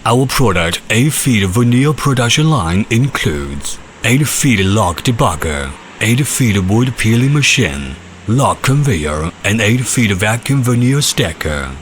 Our product 8feet Veneer production line includes 8feet log debugger, 8feet wood peeling machine, log conveyor, and 8feet vacuum veneer stacker.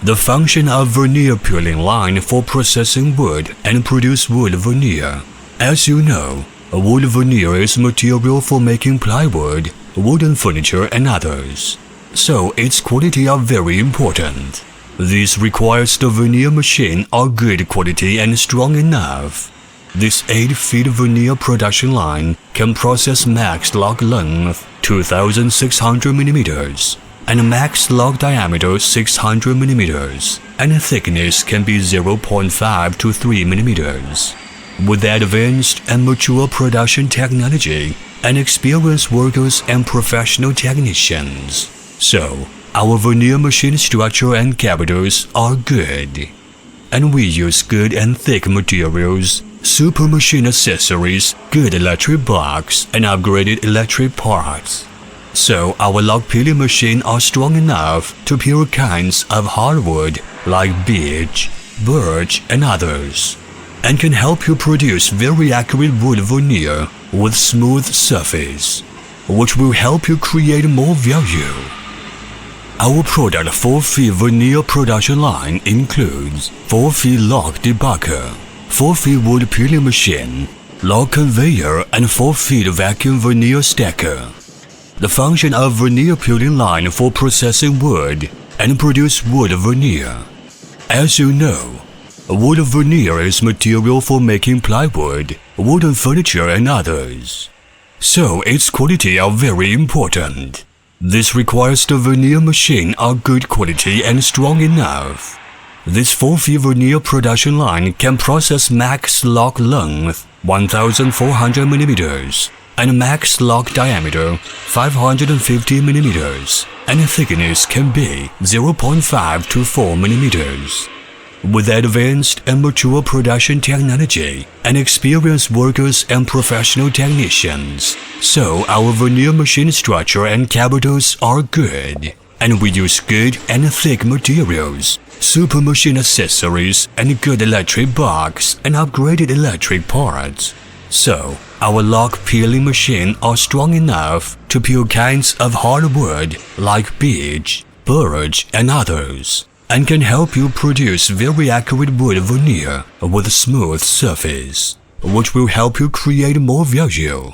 The function of veneer peeling line for processing wood and produce wood veneer. As you know, wood veneer is material for making plywood, wooden furniture, and others. So its quality are very important. This requires the veneer machine are good quality and strong enough. This 8feet veneer production line can process max log length 2,600 mm and max log diameter 600 mm, and thickness can be 0.5 to 3 mm. With advanced and mature production technology and experienced workers and professional technicians. So, our veneer machine structure and capitals are good. And we use good and thick materials, super machine accessories, good electric box, and upgraded electric parts. So our log peeling machine are strong enough to peel kinds of hardwood like beech, birch, and others, and can help you produce very accurate wood veneer with smooth surface, which will help you create more value. Our product 4feet veneer production line includes 4feet log debugger, 4feet wood peeling machine, log conveyor, and 4feet vacuum veneer stacker. The function of veneer peeling line for processing wood and produce wood veneer. As you know, wood veneer is material for making plywood, wooden furniture, and others. So its quality are very important. This requires the veneer machine are good quality and strong enough. This 4feet veneer production line can process max log length 1,400 mm and max log diameter 550 mm, and thickness can be 0.5 to 4 mm. With advanced and mature production technology and experienced workers and professional technicians, so our veneer machine structure and capitals are good, and we use good and thick materials, super machine accessories, and good electric box and upgraded electric parts. So our log peeling machine are strong enough to peel kinds of hardwood like beech, birch, and others, and can help you produce very accurate wood veneer with a smooth surface, which will help you create more value.